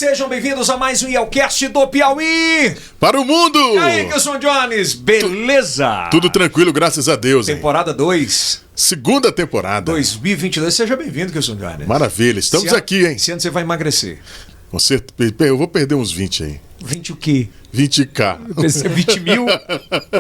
Sejam bem-vindos a mais um IELCast do Piauí. Para o mundo! E aí, Wilson Jones, beleza? Tudo tranquilo, graças a Deus. Temporada 2. Segunda temporada. 2022. Seja bem-vindo, Wilson Jones. Maravilha, estamos aqui, hein? Esse ano você vai emagrecer. Eu vou perder uns 20 aí. 20 o quê? 20k. 20 mil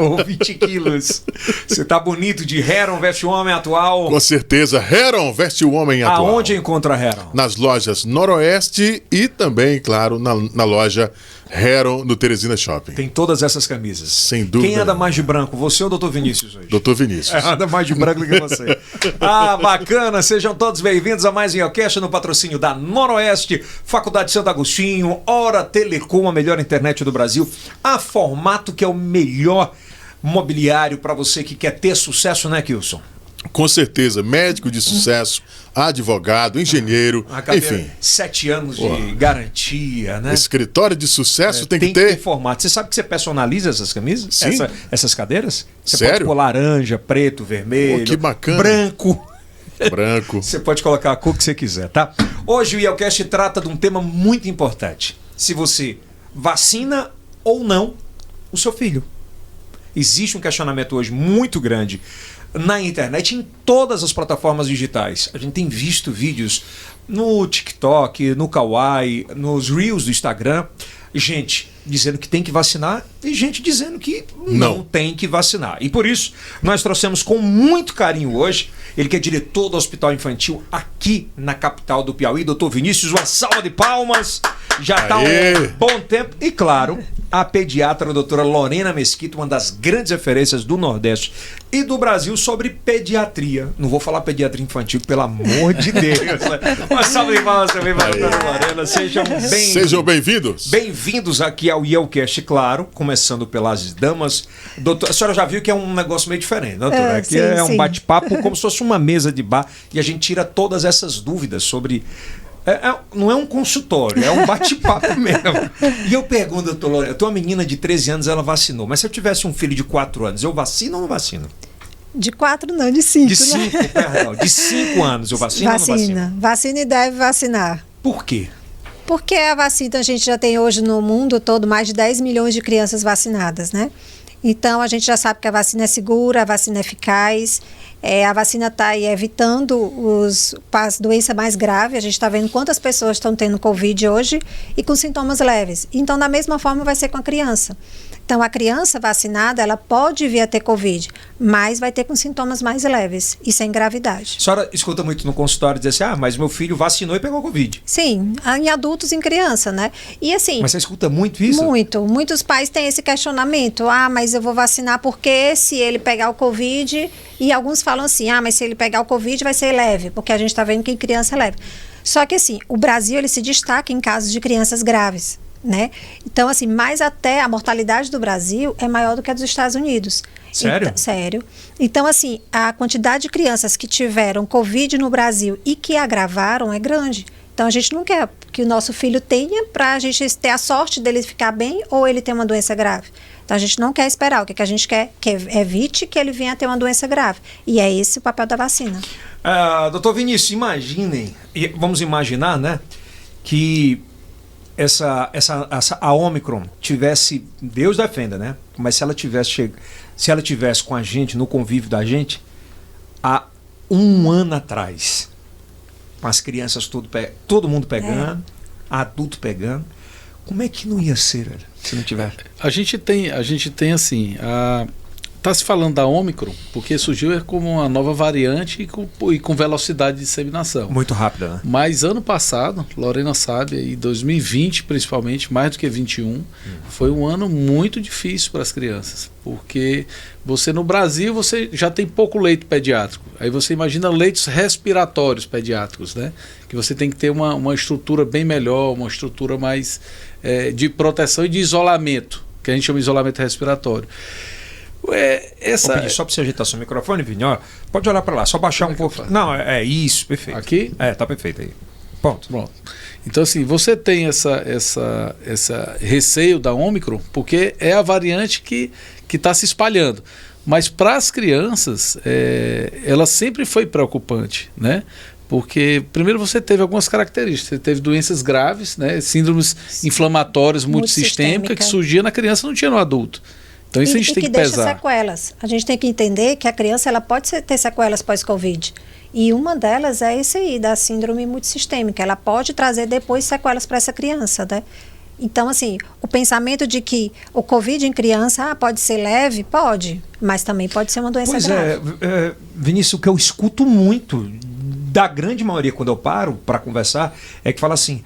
ou 20 quilos? Você tá bonito de Heron Veste Homem atual. Com certeza, Heron Veste o Homem atual. Aonde encontra Heron? Nas lojas Noroeste e também, claro, na loja Heron no Teresina Shopping. Tem todas essas camisas. Sem dúvida. Quem anda mais de branco, você ou o Dr. Vinícius hoje? Dr. Vinícius. Anda mais de branco do que você. Ah, bacana. Sejam todos bem-vindos a mais um IELCast no patrocínio da Noroeste, Faculdade Santo Agostinho, Hora Telecom, a melhor internet do Brasil, a Formato, que é o melhor mobiliário para você que quer ter sucesso, né, Kilson? Com certeza, médico de sucesso, advogado, engenheiro, enfim. 7 anos de garantia, né? Escritório de sucesso tem que ter. Formato. Você sabe que você personaliza essas camisas? Sim. Essas cadeiras? Você Sério? pode pôr laranja, preto, vermelho, que bacana. branco. Branco. Você pode colocar a cor que você quiser, tá? Hoje o IELCast trata de um tema muito importante. Se você vacina ou não o seu filho. Existe um questionamento hoje muito grande na internet, em todas as plataformas digitais. A gente tem visto vídeos no TikTok, no Kawaii, nos Reels do Instagram, gente dizendo que tem que vacinar e gente dizendo que não tem que vacinar. E por isso, nós trouxemos com muito carinho hoje, ele que é diretor do Hospital Infantil aqui na capital do Piauí, Dr. Vinícius, uma salva de palmas. Já está um bom tempo. E claro, a pediatra a doutora Lorena Mesquita, uma das grandes referências do Nordeste e do Brasil sobre pediatria. Não vou falar pediatria infantil, pelo amor de Deus. Uma salva de palmas também para a doutora Lorena. Sejam bem-vindos. Bem-vindos aqui ao IELCast, claro, começando pelas damas. Doutora, a senhora já viu que é um negócio meio diferente, doutora? Aqui é um bate-papo como se fosse uma mesa de bar e a gente tira todas essas dúvidas sobre... não é um consultório, é um bate-papo mesmo. E eu pergunto, doutor Lorena, eu tenho uma menina de 13 anos, ela vacinou, mas se eu tivesse um filho de 4 anos, eu vacino ou não vacino? De 4 não, de 5. De 5, né? Perdão, de 5 anos, eu vacino ou não vacino? Vacina e deve vacinar. Por quê? Porque a vacina, a gente já tem hoje no mundo todo mais de 10 milhões de crianças vacinadas, né? Então, a gente já sabe que a vacina é segura, a vacina é eficaz. A vacina está aí evitando as doenças mais graves. A gente está vendo quantas pessoas estão tendo Covid hoje e com sintomas leves. Então, da mesma forma, vai ser com a criança. Então, a criança vacinada, ela pode vir a ter Covid, mas vai ter com sintomas mais leves e sem gravidade. A senhora escuta muito no consultório dizer assim, mas meu filho vacinou e pegou Covid. Sim, em adultos e em criança, né? E assim... Mas você escuta muito isso? Muito. Muitos pais têm esse questionamento. Mas eu vou vacinar porque se ele pegar o Covid... E alguns falam assim, mas se ele pegar o Covid vai ser leve, porque a gente está vendo que em criança é leve. Só que assim, o Brasil ele se destaca em casos de crianças graves, né? Então assim, mais até a mortalidade do Brasil é maior do que a dos Estados Unidos. Sério? Sério. Então assim, a quantidade de crianças que tiveram Covid no Brasil e que agravaram é grande. Então a gente não quer que o nosso filho tenha para a gente ter a sorte dele ficar bem ou ele ter uma doença grave. Então a gente não quer esperar, o que a gente quer que evite que ele venha a ter uma doença grave. E é esse o papel da vacina. Doutor Vinícius, imaginem, vamos imaginar, né, que a Omicron tivesse, Deus defenda, né, mas se ela tivesse com a gente, no convívio da gente, há 1 ano atrás, com as crianças todo mundo pegando, adulto pegando, como é que não ia ser, velho, se não tiver? A gente tem assim, está se falando da Omicron, porque surgiu como uma nova variante e com velocidade de disseminação. Muito rápida, né? Mas ano passado, Lorena sabe, e 2020 principalmente, mais do que 2021, foi um ano muito difícil para as crianças, porque no Brasil você já tem pouco leito pediátrico, aí você imagina leitos respiratórios pediátricos, né? Que você tem que ter uma estrutura bem melhor, uma estrutura mais de proteção e de isolamento, que a gente chama de isolamento respiratório. Só para você ajeitar seu microfone, Vini, pode olhar para lá, só baixar um pouco. Não, é isso, perfeito. Aqui? Tá perfeito aí. Ponto. Pronto. Então, assim, você tem essa receio da Omicron, porque é a variante que está se espalhando. Mas para as crianças, ela sempre foi preocupante, né? Porque, primeiro, você teve algumas características. Você teve doenças graves, né? Síndromes inflamatórias multissistêmicas que surgiam na criança e não tinha no adulto. Então isso a gente tem que pesar. Deixa sequelas. A gente tem que entender que a criança ela pode ter sequelas pós-Covid. E uma delas é esse aí, da síndrome multissistêmica. Ela pode trazer depois sequelas para essa criança, né? Então, assim, o pensamento de que o Covid em criança pode ser leve, pode, mas também pode ser uma doença grave. Vinícius, o que eu escuto muito, da grande maioria, quando eu paro para conversar, é que fala assim: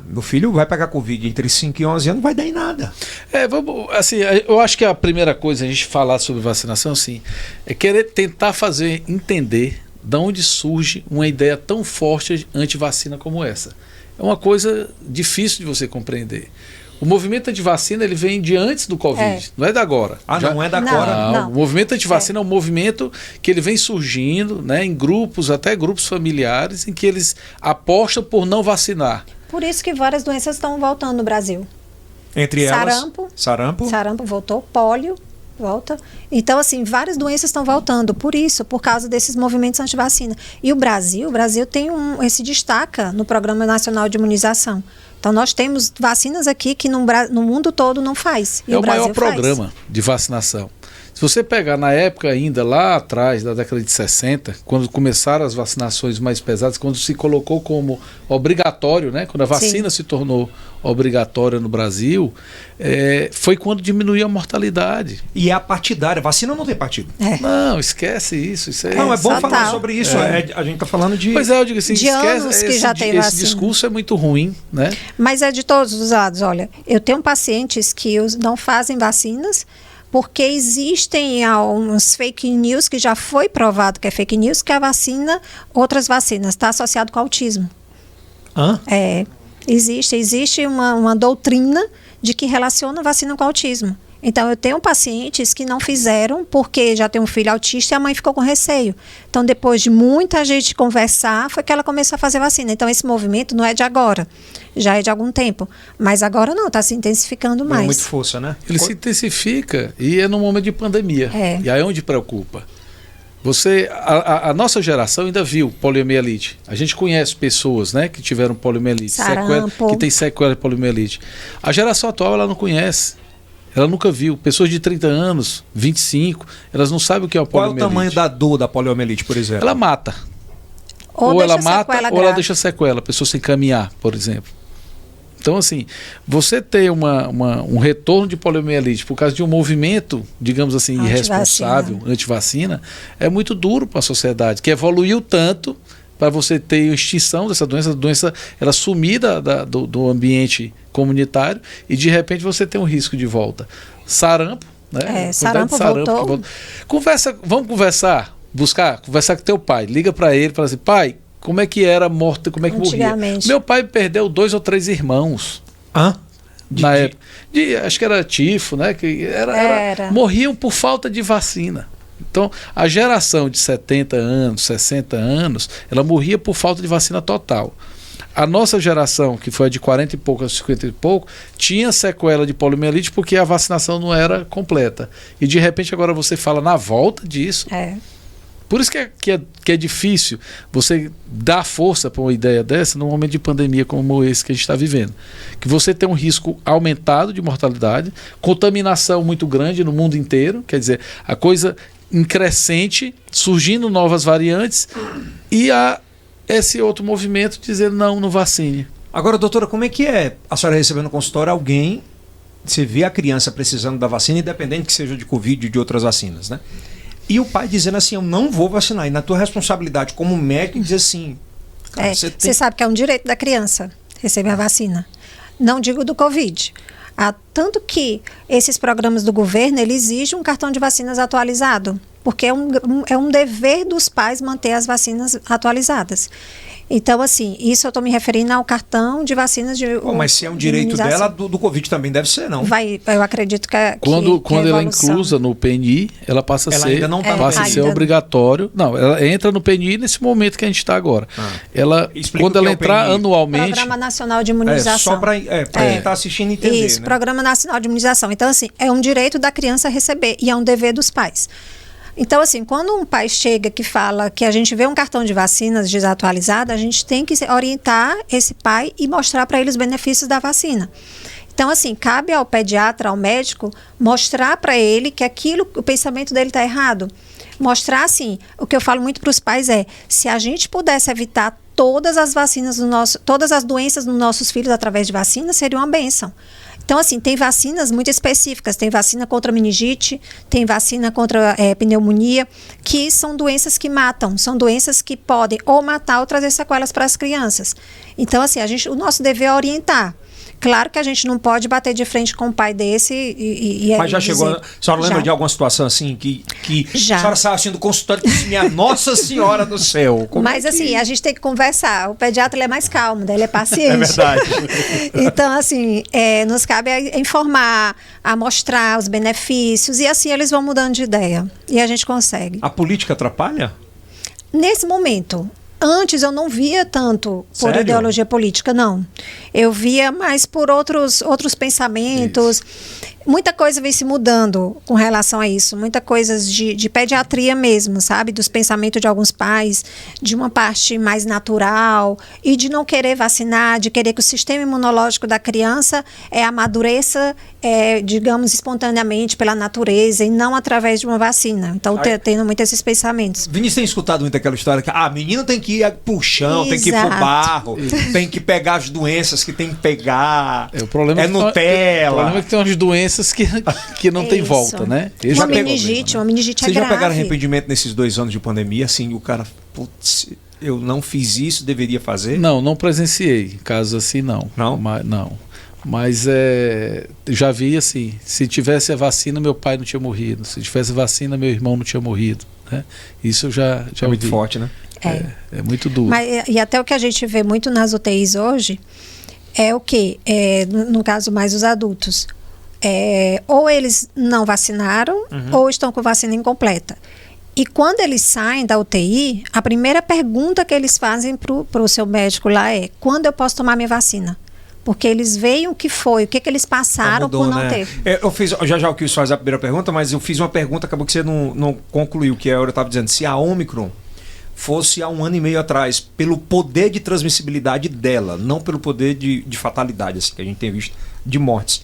meu filho vai pegar Covid entre 5 e 11 anos, não vai dar em nada. Eu acho que a primeira coisa a gente falar sobre vacinação, assim, é querer tentar fazer entender de onde surge uma ideia tão forte anti-vacina como essa. É uma coisa difícil de você compreender. O movimento anti-vacina ele vem de antes do Covid, não é da agora. Não é da agora. Não. O movimento anti-vacina é um movimento que ele vem surgindo, né, em grupos, até grupos familiares, em que eles apostam por não vacinar. Por isso que várias doenças estão voltando no Brasil. Entre elas, sarampo voltou, pólio volta. Então, assim, várias doenças estão voltando por causa desses movimentos anti-vacina. E o Brasil tem se destaca no Programa Nacional de Imunização. Então, nós temos vacinas aqui que no mundo todo não faz. É o maior programa de vacinação. Se você pegar na época ainda, lá atrás, da década de 60, quando começaram as vacinações mais pesadas, quando se colocou como obrigatório, né? Quando a vacina se tornou obrigatória no Brasil, foi quando diminuiu a mortalidade. E é a partidária, a vacina não tem partido. Não, esquece isso. Não, é bom falar sobre isso. A gente está falando de... Pois eu digo assim, de anos que já tem vacina. Esse discurso é muito ruim, né? Mas é de todos os lados. Olha, eu tenho pacientes que não fazem vacinas porque existem alguns fake news que já foi provado que é fake news, que a vacina, outras vacinas, está associado com autismo. Existe uma doutrina de que relaciona a vacina com autismo. Então, eu tenho pacientes que não fizeram porque já tem um filho autista e a mãe ficou com receio. Então, depois de muita gente conversar, foi que ela começou a fazer vacina. Então, esse movimento não é de agora, já é de algum tempo. Mas agora não, está se intensificando mais. É muito força, né? Ele se intensifica e é no momento de pandemia. E aí é onde preocupa. A nossa geração ainda viu poliomielite. A gente conhece pessoas, né, que tiveram poliomielite, que tem sequela de poliomielite. A geração atual ela não conhece. Ela nunca viu. Pessoas de 30 anos, 25, elas não sabem o que é a poliomielite. Qual é o tamanho da dor da poliomielite, por exemplo? Ela mata. Ou ela mata, ou ela deixa sequela. A pessoa sem caminhar, por exemplo. Então, assim, você ter um retorno de poliomielite por causa de um movimento, digamos assim, irresponsável, anti-vacina, é muito duro para a sociedade, que evoluiu tanto para você ter extinção dessa doença. A doença ela sumir do ambiente comunitário e de repente você tem um risco de volta. Sarampo, né? Sarampo voltou. Vamos conversar com teu pai. Liga para ele e fala assim: pai, como é que era morto, como é que morria? Meu pai perdeu 2 ou 3 irmãos. Na época. Acho que era tifo, né? Que morriam por falta de vacina. Então, a geração de 70 anos, 60 anos, ela morria por falta de vacina total. A nossa geração, que foi a de 40 e pouco a 50 e pouco, tinha sequela de poliomielite porque a vacinação não era completa. E de repente agora você fala na volta disso. Por isso que é difícil você dar força para uma ideia dessa num momento de pandemia como esse que a gente está vivendo. Que você tem um risco aumentado de mortalidade, contaminação muito grande no mundo inteiro, quer dizer, a coisa em crescente, surgindo novas variantes, e há esse outro movimento dizendo não vacine. Agora, doutora, como é que é a senhora recebendo no consultório alguém, você vê a criança precisando da vacina, independente que seja de Covid ou de outras vacinas, né? E o pai dizendo assim: eu não vou vacinar. E na tua responsabilidade como médico, dizer assim... Você sabe que é um direito da criança receber a vacina. Não digo do Covid. Tanto que esses programas do governo, ele exigem um cartão de vacinas atualizado. Porque é um dever dos pais manter as vacinas atualizadas. Então, assim, isso eu estou me referindo ao cartão de vacinas de mas se é um direito dela, do Covid também deve ser, não? Eu acredito que quando ela é inclusa no PNI, ela passa a ser, ser obrigatório. Não, ela entra no PNI nesse momento que a gente está agora. Quando ela entrar anualmente... Programa Nacional de Imunização. Só para quem está assistindo entender. Isso, né? Programa Nacional de Imunização. Então, assim, é um direito da criança receber e é um dever dos pais. Então, assim, quando um pai chega que fala que a gente vê um cartão de vacinas desatualizado, a gente tem que orientar esse pai e mostrar para ele os benefícios da vacina. Então, assim, cabe ao pediatra, ao médico, mostrar para ele que o pensamento dele está errado. Mostrar, assim, o que eu falo muito para os pais se a gente pudesse evitar todas as vacinas todas as doenças nos nossos filhos através de vacinas, seria uma bênção. Então, assim, tem vacinas muito específicas, tem vacina contra meningite, tem vacina contra pneumonia, que são doenças que matam, são doenças que podem ou matar ou trazer sequelas para as crianças. Então, assim, o nosso dever é orientar. Claro que a gente não pode bater de frente com um pai desse Mas já chegou. A senhora lembra de alguma situação assim que a senhora estava assistindo consultório e disse, minha Nossa Senhora do céu? Mas assim, a gente tem que conversar. O pediatra ele é mais calmo, ele é paciente. É verdade. Então, assim, nos cabe a informar, a mostrar os benefícios e assim eles vão mudando de ideia. E a gente consegue. A política atrapalha? Nesse momento. Antes eu não via tanto por Sério? ideologia política, não. Eu via mais por outros pensamentos. Isso. Muita coisa vem se mudando com relação a isso. Muita coisa de pediatria mesmo, sabe? Dos pensamentos de alguns pais, de uma parte mais natural e de não querer vacinar, de querer que o sistema imunológico da criança amadureça, digamos, espontaneamente pela natureza e não através de uma vacina. Então, tendo muito esses pensamentos. Vinícius tem escutado muito aquela história que a menina tem que ir pro chão, tem que ir pro barro, tem que pegar as doenças que tem que pegar. O problema é Nutella. O problema é que tem umas doenças que não tem volta, né? Uma meningite é grave. Vocês já pegaram arrependimento nesses 2 anos de pandemia? Assim, o cara, putz, eu não fiz isso, deveria fazer? Não presenciei. Casos assim, não. Não? Mas já vi assim, se tivesse a vacina, meu pai não tinha morrido. Se tivesse a vacina, meu irmão não tinha morrido. Né? Isso eu já é muito forte, né? É muito duro. E até o que a gente vê muito nas UTIs hoje é o quê? No caso, mais os adultos. Ou eles não vacinaram, ou estão com vacina incompleta. E quando eles saem da UTI, a primeira pergunta que eles fazem para o seu médico lá é: quando eu posso tomar minha vacina? Porque eles veem o que foi, o que eles passaram por não ter. Eu fiz, já o Kilson faz a primeira pergunta, mas eu fiz uma pergunta, acabou que você não concluiu, que eu estava dizendo, se a Ômicron fosse há 1 ano e meio atrás, pelo poder de transmissibilidade dela, não pelo poder de fatalidade, assim, que a gente tem visto, de mortes.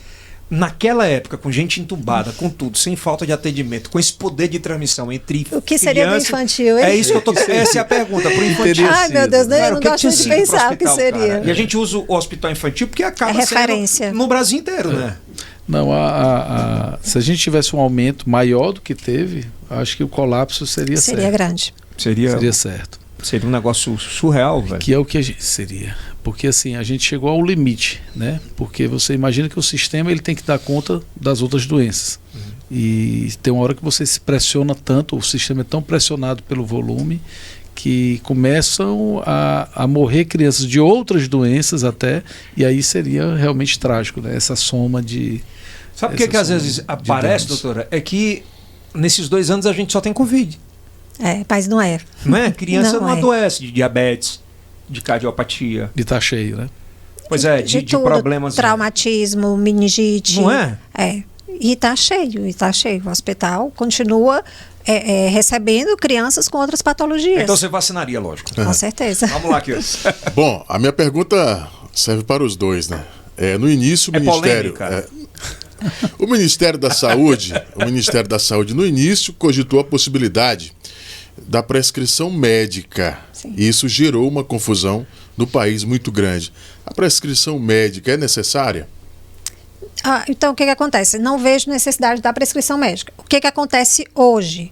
Naquela época, com gente entubada, com tudo, sem falta de atendimento, com esse poder de transmissão entre o que seria do infantil, hein? É isso que eu tô... Essa é a pergunta, pro infantil. Ai, meu Deus, eu não gosto de pensar o que seria. Cara. E a gente usa o hospital infantil porque acaba referência sendo no Brasil inteiro, né? Não, se a gente tivesse um aumento maior do que teve, acho que o colapso seria certo. Seria grande. Seria certo. Seria um negócio surreal, velho. Que é o que a gente seria. Porque assim, a gente chegou ao limite, né? Porque você imagina que o sistema ele tem que dar conta das outras doenças. E tem uma hora que você se pressiona tanto, o sistema é tão pressionado pelo volume, que começam a morrer crianças de outras doenças até, e aí seria realmente trágico, né? Essa soma de... Sabe por que às vezes aparece, doutora? É que nesses 2 anos a gente só tem Covid. Mas não é. Não é? Criança não adoece de diabetes, de cardiopatia. De estar cheio, né? Pois é, de problemas. Traumatismo, meningite. Não é? E está cheio. O hospital continua recebendo crianças com outras patologias. Então você vacinaria, lógico. Com certeza. Vamos lá, Kilson. Bom, a minha pergunta serve para os dois, né? No início, o Ministério... O Ministério da Saúde, no início, cogitou a possibilidade da prescrição médica. Sim. E isso gerou uma confusão no país muito grande. A prescrição médica é necessária? Então, o que acontece? Não vejo necessidade da prescrição médica. O que acontece hoje?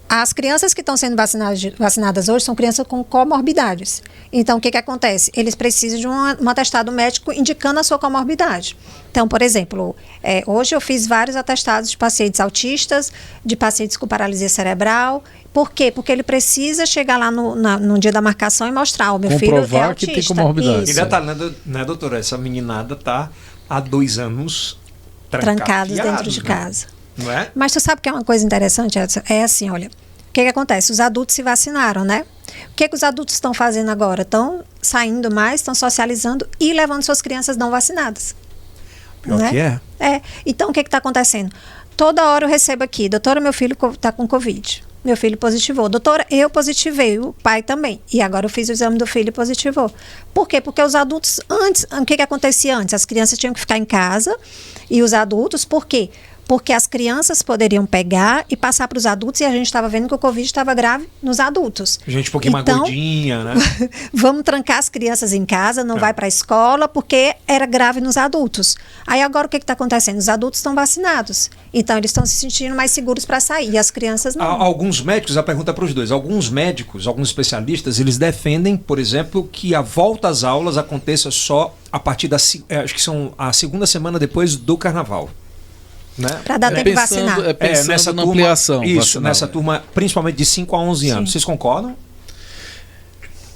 As crianças que estão sendo vacinadas hoje são crianças com comorbidades. Então, o que acontece? Eles precisam de um atestado médico indicando a sua comorbidade. Então, por exemplo, hoje eu fiz vários atestados de pacientes autistas, de pacientes com paralisia cerebral. Por quê? Porque ele precisa chegar lá no dia da marcação e mostrar: o meu filho é autista. Comprovar que tem comorbidade. E detalhe, né, doutora? Essa meninada está há 2 anos trancados dentro de casa. Não é? Mas tu sabe que é uma coisa interessante, Edson? É assim, olha, o que acontece? Os adultos se vacinaram, né? O que os adultos estão fazendo agora? Estão saindo mais, estão socializando e levando suas crianças não vacinadas. Pior que é. Então, o que está acontecendo? toda hora eu recebo aqui, doutora, meu filho está com Covid. Meu filho positivou. Doutora, eu positivei, o pai também. E agora eu fiz o exame do filho e positivou. Por quê? Porque os adultos, antes, o que acontecia antes? As crianças tinham que ficar em casa e os adultos, por quê? Porque as crianças poderiam pegar e passar para os adultos e a gente estava vendo que o Covid estava grave nos adultos. Gente um pouquinho mais gordinha, né? Vamos trancar as crianças em casa, não vai para a escola, porque era grave nos adultos. Aí agora o que está acontecendo? Os adultos estão vacinados. Então eles estão se sentindo mais seguros para sair e as crianças não. Alguns médicos, a pergunta para os dois, alguns médicos, alguns especialistas, eles defendem, por exemplo, que a volta às aulas aconteça só a partir acho que são a segunda semana depois do carnaval. Né? Para dar tempo de vacinar. Pensando nessa na turma, ampliação. Isso, vacinal, nessa turma, principalmente de 5 a 11 anos. Vocês concordam?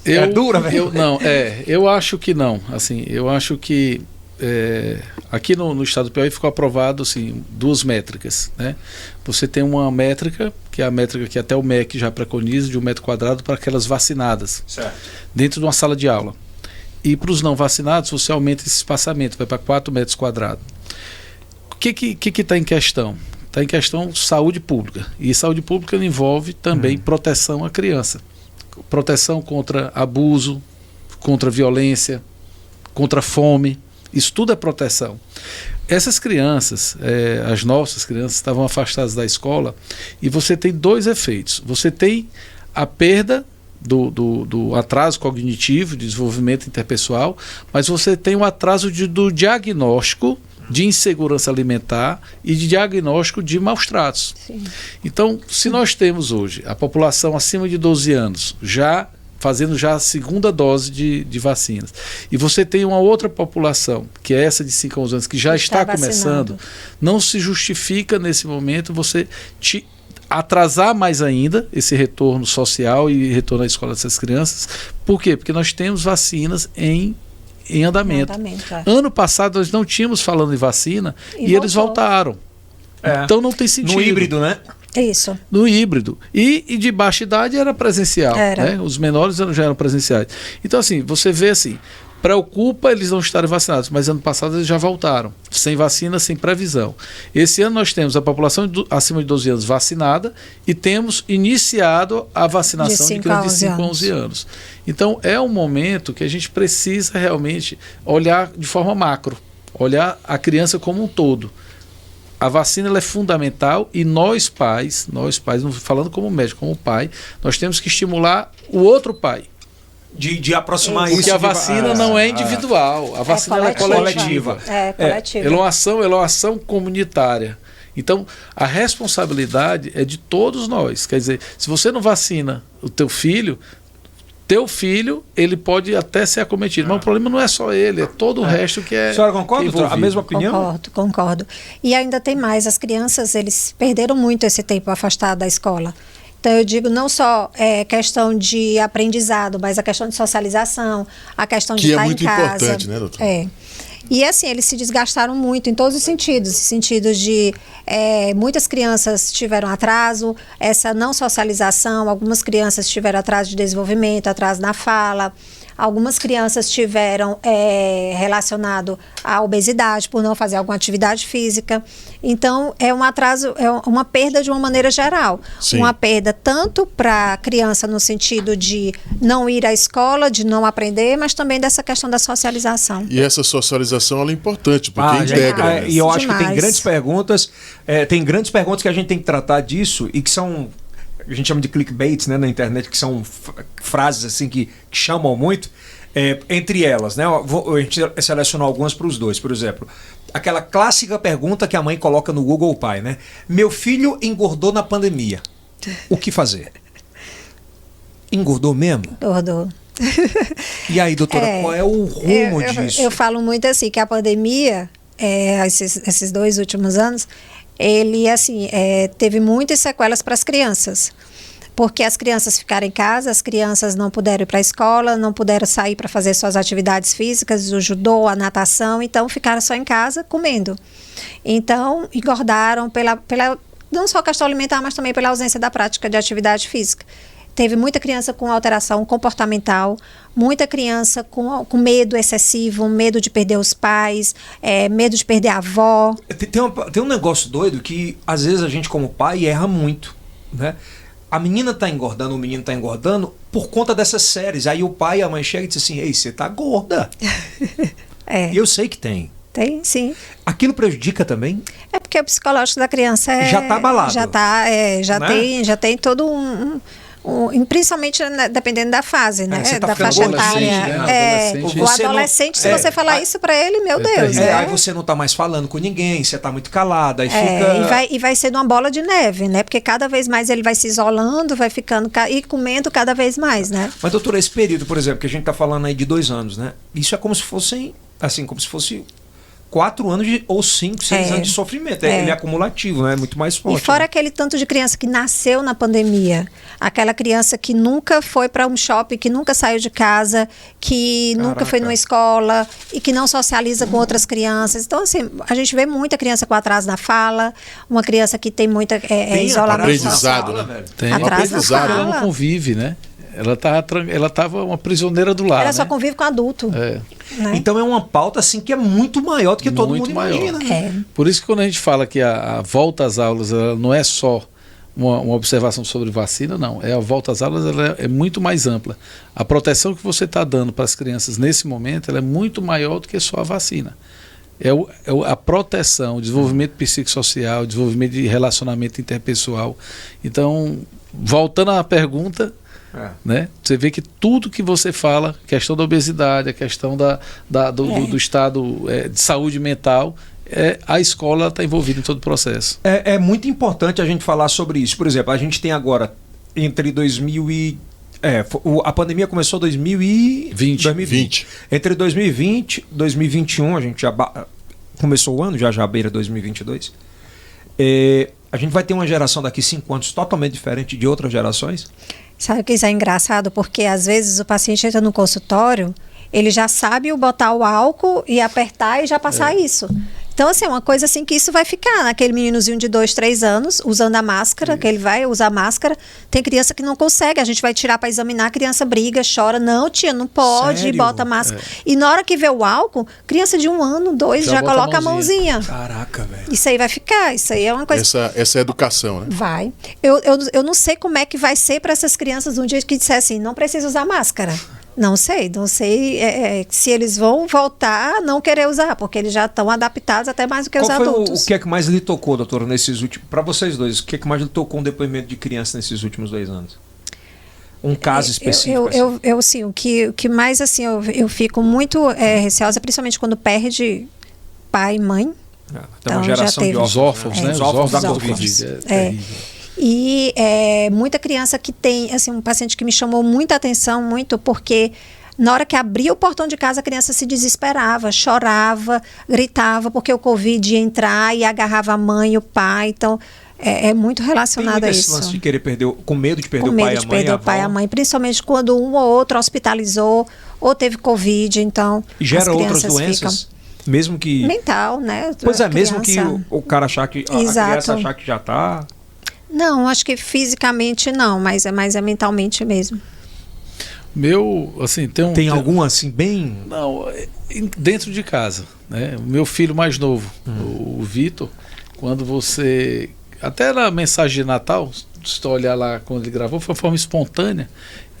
É dura, velho? Eu acho que não. Assim, eu acho que aqui no estado do Piauí ficou aprovado assim, 2 métricas. Né? Você tem uma métrica, que é a métrica que até o MEC já preconiza, de 1 metro quadrado para aquelas vacinadas. Certo. Dentro de uma sala de aula. E para os não vacinados, você aumenta esse espaçamento, vai para 4 metros quadrados. O que está em questão? Está em questão saúde pública. E saúde pública envolve também proteção à criança. Proteção contra abuso, contra violência, contra fome. Isso tudo é proteção. Essas crianças, as nossas crianças, estavam afastadas da escola e você tem 2 efeitos. Você tem a perda do atraso cognitivo, de desenvolvimento interpessoal, mas você tem o atraso do diagnóstico de insegurança alimentar e de diagnóstico de maus tratos. Sim. Então, se nós temos hoje a população acima de 12 anos fazendo já a segunda dose de vacinas, e você tem uma outra população, que é essa de 5 a 11 anos, que já está começando, não se justifica nesse momento você atrasar mais ainda esse retorno social e retorno à escola dessas crianças. Por quê? Porque nós temos vacinas em andamento. Ano passado nós não tínhamos falando de vacina e eles voltaram. Então não tem sentido. No híbrido, né? Isso. No híbrido. E de baixa idade era presencial. Né? Os menores já eram presenciais. Então assim, você vê assim, preocupa eles não estarem vacinados, mas ano passado eles já voltaram, sem vacina, sem previsão. Esse ano nós temos a população acima de 12 anos vacinada e temos iniciado a vacinação de crianças de 5 a 11 anos. Então é um momento que a gente precisa realmente olhar de forma macro, olhar a criança como um todo. A vacina ela é fundamental e nós pais, não falando como médico, como pai, nós temos que estimular o outro pai. De aproximar isso. Porque a vacina não é individual, a vacina é coletiva. Ela é uma ação comunitária. Então, a responsabilidade é de todos nós. Quer dizer, se você não vacina o teu filho, ele pode até ser acometido. Mas o problema não é só ele, é todo o resto que é. A senhora concorda, doutora? A mesma opinião? Concordo. E ainda tem mais, as crianças, eles perderam muito esse tempo afastado da escola. Então, eu digo não só questão de aprendizado, mas a questão de socialização, a questão de estar em casa. Que é muito importante, né, doutora? E assim, eles se desgastaram muito em todos os sentidos. Sentidos de muitas crianças tiveram atraso, essa não socialização, algumas crianças tiveram atraso de desenvolvimento, atraso na fala. Algumas crianças tiveram relacionado à obesidade por não fazer alguma atividade física. Então, é um atraso, é uma perda de uma maneira geral. Sim. Uma perda tanto para a criança no sentido de não ir à escola, de não aprender, mas também dessa questão da socialização. E essa socialização ela é importante, porque integra. E eu acho que tem grandes perguntas, que a gente tem que tratar disso e que são... A gente chama de clickbaits, né, na internet, que são frases assim que chamam muito. Entre elas, né, a gente selecionou algumas para os dois. Por exemplo, aquela clássica pergunta que a mãe coloca no Google Pai, né? Meu filho engordou na pandemia. O que fazer? Engordou mesmo? Engordou. E aí, doutora, qual é o rumo disso? Eu falo muito assim, que a pandemia, esses 2 últimos anos, ele assim, teve muitas sequelas para as crianças. Porque as crianças ficaram em casa, as crianças não puderam ir para a escola, não puderam sair para fazer suas atividades físicas, o judô, a natação, então ficaram só em casa comendo. Então, engordaram pela não só questão alimentar, mas também pela ausência da prática de atividade física. teve muita criança com alteração comportamental, muita criança com medo excessivo, medo de perder os pais, medo de perder a avó. Tem um negócio doido que às vezes a gente como pai erra muito, né? A menina tá engordando, o menino tá engordando por conta dessas séries. Aí o pai e a mãe chegam e dizem assim, ei, você tá gorda. E eu sei que tem. Tem, sim. Aquilo prejudica também? É porque o psicológico da criança já tá abalado. Já tem todo principalmente, né, dependendo da fase, né? Tá da faixa etária. O adolescente, se você falar isso para ele, meu Deus. Aí você não tá mais falando com ninguém, você tá muito calada, aí fica... E vai ser uma bola de neve, né? Porque cada vez mais ele vai se isolando, vai ficando e comendo cada vez mais, né? Mas, doutora, esse período, por exemplo, que a gente tá falando aí de 2 anos, né? Isso é como se fossem, assim, como se fosse 4 anos ou 5, 6 anos de sofrimento. Ele é acumulativo, né? É muito mais forte. E fora aquele tanto de criança que nasceu na pandemia. Aquela criança que nunca foi para um shopping, que nunca saiu de casa, que nunca foi numa escola e que não socializa com outras crianças. Então, assim, a gente vê muita criança com atraso na fala, uma criança que tem muita isolamento. Aprendizado, né? Tem atraso na fala. Ela não convive, né? Ela estava uma prisioneira do lar. Ela só convive com adulto. Né? Então é uma pauta assim que é muito maior do que todo mundo imagina. Por isso que quando a gente fala que a volta às aulas ela não é só uma observação sobre vacina, não. A volta às aulas ela é muito mais ampla. A proteção que você está dando para as crianças nesse momento ela é muito maior do que só a vacina. A proteção, o desenvolvimento psicossocial, o desenvolvimento de relacionamento interpessoal. Então, voltando à pergunta... Né? Você vê que tudo que você fala, questão da obesidade, a questão do estado de saúde mental, a escola está envolvida em todo o processo. É muito importante a gente falar sobre isso. Por exemplo, a gente tem agora entre 2000 e... a pandemia começou em 2020. Entre 2020 e 2021, a gente já começou o ano, já beira 2022. A gente vai ter uma geração daqui 5 anos totalmente diferente de outras gerações. Sabe o que isso é engraçado? Porque às vezes o paciente entra no consultório, ele já sabe botar o álcool e apertar e já passar isso. Então, assim, é uma coisa assim que isso vai ficar naquele meninozinho de 2, 3 anos, usando a máscara, que ele vai usar máscara. Tem criança que não consegue, a gente vai tirar para examinar, a criança briga, chora. Não, tia, não pode, Sério? bota máscara. E na hora que vê o álcool, criança de 1 ano, 2, já coloca a mãozinha. Caraca, velho. Isso aí vai ficar, isso aí é uma coisa... Essa é a educação, né? Vai. Eu não sei como é que vai ser para essas crianças um dia que disser assim, não precisa usar máscara. Não sei se eles vão voltar a não querer usar, porque eles já estão adaptados até mais do que os adultos. O que é que mais lhe tocou, doutora, nesses últimos... Para vocês dois, o que é que mais lhe tocou um depoimento de criança nesses últimos 2 anos? Um caso específico? Assim, o que mais, assim, eu fico muito receosa, principalmente quando perde pai e mãe. Tem uma geração de órfãos, né? Os órfãos da Covid. E muita criança que tem, assim, um paciente que me chamou muita atenção, porque na hora que abria o portão de casa, a criança se desesperava, chorava, gritava, porque o Covid ia entrar e agarrava a mãe e o pai. Então, é muito relacionado a isso. Esse lance de querer perder, com medo de perder com o pai medo e a de mãe. Perder o pai e a mãe, principalmente quando um ou outro hospitalizou ou teve Covid, então e gera outras doenças? Mesmo que... Mental, né? Pois mesmo que o cara achar que... A criança achar que já está... Não, acho que fisicamente não, mas é mentalmente mesmo. Tem algum assim bem... Não, dentro de casa, né? O meu filho mais novo, o Vitor, quando você... Até na mensagem de Natal, se tu olhar lá quando ele gravou, foi de forma espontânea,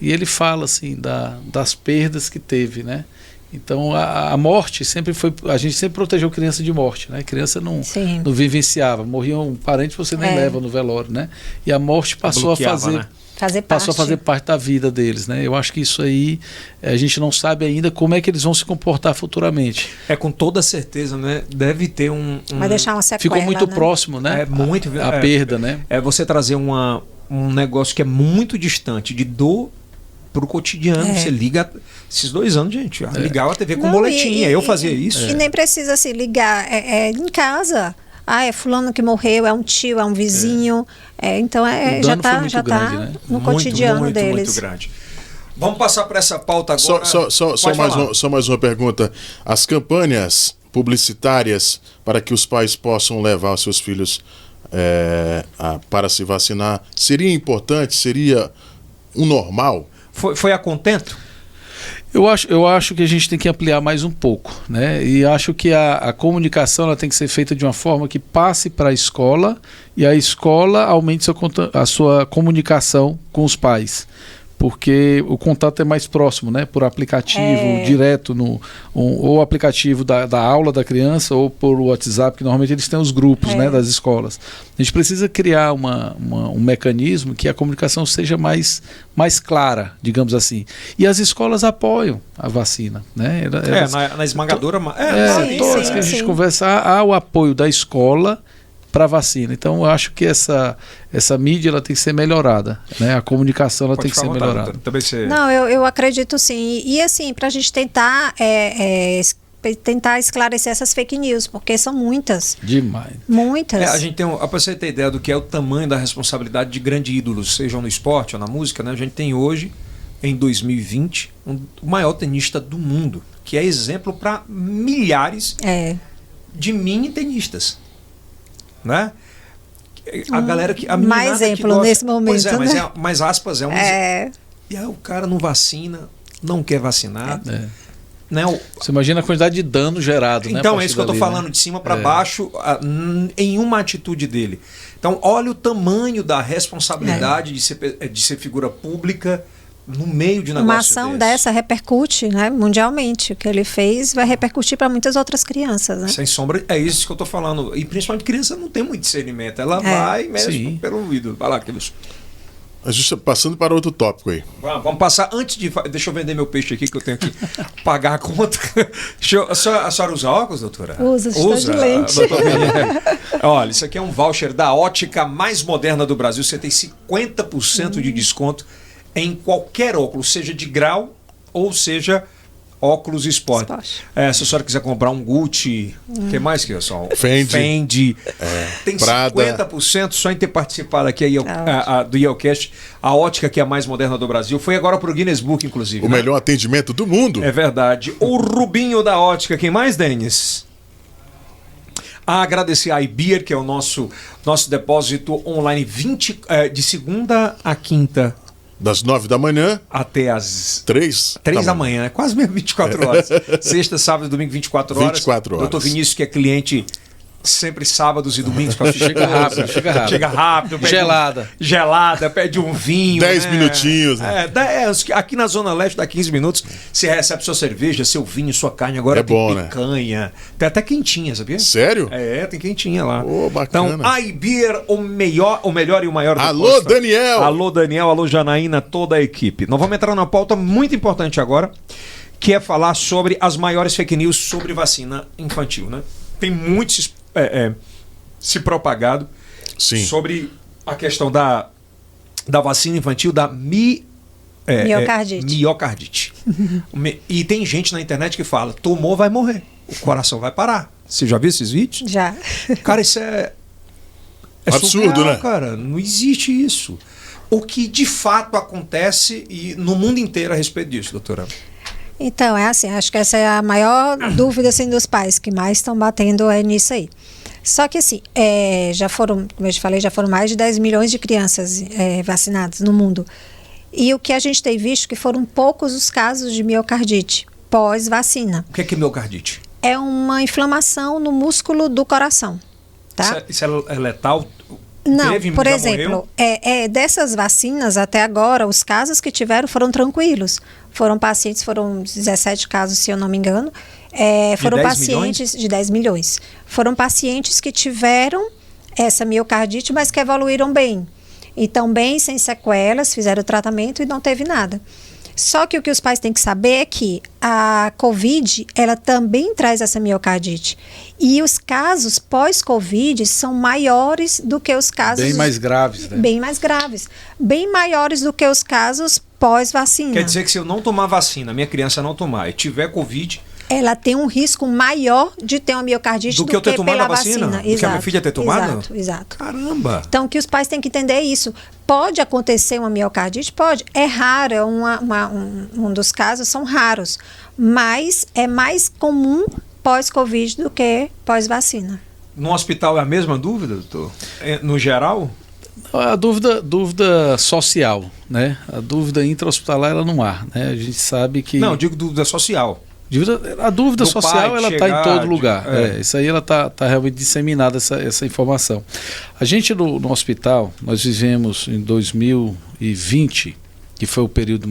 e ele fala assim das perdas que teve, né? Então a morte sempre foi, a gente sempre protegeu criança de morte, né? Criança não vivenciava, morria um parente, você nem leva no velório, né? E a morte passou a fazer parte da vida deles, né? Eu acho que isso aí a gente não sabe ainda como é que eles vão se comportar futuramente. Com toda certeza, né? Deve ter vai deixar uma sequela. Ficou muito próximo, né? Muito a perda, né? Você trazer um negócio que é muito distante de dor pro cotidiano. Você liga esses 2 anos, gente, ligava a TV com boletim, eu fazia isso. E nem precisa assim ligar, em casa. É fulano que morreu, é um tio, é um vizinho. Então já está né? no cotidiano deles. Muito grande. Vamos passar para essa pauta agora. Só mais uma pergunta. As campanhas publicitárias para que os pais possam levar seus filhos para se vacinar, seria importante, seria um normal? Foi a contento? Eu acho que a gente tem que ampliar mais um pouco, né? E acho que a comunicação ela tem que ser feita de uma forma que passe para a escola e a escola aumente a sua comunicação com os pais. Porque o contato é mais próximo, né? Por aplicativo, direto, ou aplicativo da aula da criança, ou por WhatsApp, que normalmente eles têm os grupos, né, das escolas. A gente precisa criar um mecanismo que a comunicação seja mais clara, digamos assim. E as escolas apoiam a vacina, né? Na esmagadora... todas que a gente conversa, há o apoio da escola para a vacina. Então, eu acho que essa mídia ela tem que ser melhorada, né? A comunicação ela tem que ser melhorada. Não, eu acredito sim. E assim, para a gente tentar esclarecer essas fake news, porque são muitas. Demais. Muitas. A gente tem, para você ter ideia do que é o tamanho da responsabilidade de grandes ídolos, sejam no esporte ou na música, né? A gente tem hoje, em 2020, o maior tenista do mundo, que é exemplo para milhares de mini tenistas. Né? A galera que a mais exemplo gosta, nesse momento, pois né? mas aspas e aí o cara não vacina, não quer vacinar, né? Você imagina a quantidade de dano gerado, então, né? É isso que eu estou falando, né? De cima para baixo, em uma atitude dele. Então olha o tamanho da responsabilidade de ser figura pública no meio de negócio uma ação dessa repercute, né, mundialmente. O que ele fez vai repercutir para muitas outras crianças, né? Sem sombra, é isso que eu estou falando. E principalmente criança não tem muito discernimento. Ela vai mesmo pelo ídolo. Vai lá, Clevilson. Passando para outro tópico aí. Vamos passar antes de... Deixa eu vender meu peixe aqui, que eu tenho que pagar a conta. A senhora usa óculos, doutora? Usa de lente. Olha, isso aqui é um voucher da ótica mais moderna do Brasil. Você tem 50% de desconto em qualquer óculos, seja de grau ou seja óculos esporte. Se a senhora quiser comprar um Gucci, o que mais que é só? Fendi. Tem Prada. 50% só em ter participado aqui do IELCast, a ótica que é a mais moderna do Brasil. Foi agora para o Guinness Book, inclusive. O melhor atendimento do mundo. É verdade. O Rubinho da ótica. Quem mais, Denis? Agradecer a iBeer, que é o nosso depósito online de segunda a quinta. Das 9 da manhã até as 3 da manhã, é quase mesmo 24 horas. Sexta, sábado e domingo, 24 horas. 24 horas. Doutor Vinícius, que é cliente sempre sábados e domingos para chega rápido. Gelada, pede um vinho. 10 minutinhos. Né? Aqui na Zona Leste dá 15 minutos. Você recebe sua cerveja, seu vinho, sua carne. Agora tem bom, picanha. Né? Tem até quentinha, sabia? Sério? Tem quentinha lá. Bacana. Então, a iBeer, o melhor e o maior do Alô, Daniel! Alô, Daniel, alô, Janaína, toda a equipe. Nós vamos entrar numa pauta muito importante agora, que é falar sobre as maiores fake news sobre vacina infantil, né? Tem muitos se propagado sobre a questão da vacina infantil da miocardite. E tem gente na internet que fala, tomou, vai morrer, o coração vai parar. Você já viu esses vídeos? Já. Cara, isso é absurdo, surreal, né? Cara, não existe isso. O que de fato acontece no mundo inteiro a respeito disso, doutora? Então, acho que essa é a maior dúvida assim, dos pais que mais estão batendo nisso aí. Só que assim, já foram, como eu te falei, já foram mais de 10 milhões de crianças vacinadas no mundo. E o que a gente tem visto que foram poucos os casos de miocardite pós-vacina. O que é miocardite? É uma inflamação no músculo do coração. Tá? Isso é letal? Não, por exemplo, dessas vacinas até agora, os casos que tiveram foram tranquilos. Foram 17 casos, se eu não me engano. Foram pacientes de 10 milhões. Foram pacientes que tiveram essa miocardite, mas que evoluíram bem. Então, bem, sem sequelas, fizeram o tratamento e não teve nada. Só que o que os pais têm que saber é que a Covid, ela também traz essa miocardite. E os casos pós-Covid são maiores do que os casos... Bem mais graves, né? Bem mais graves. Bem maiores do que os casos pós-vacina. Quer dizer que se eu não tomar vacina, minha criança não tomar e tiver Covid... Ela tem um risco maior de ter uma miocardite do que eu ter tomado a vacina. Do que a minha filha ter tomado? Exato. Caramba! Então, o que os pais têm que entender é isso. Pode acontecer uma miocardite? Pode. É raro, é um dos casos, são raros. Mas é mais comum pós-Covid do que pós-vacina. No hospital é a mesma dúvida, doutor? No geral? A dúvida social, né? A dúvida intra-hospitalar, ela não há, né? A gente sabe que... Não, eu digo dúvida social. A dúvida do social, ela está em todo lugar. É. Isso aí ela tá realmente disseminada, essa informação. A gente no hospital, nós vivemos em 2020, que foi o período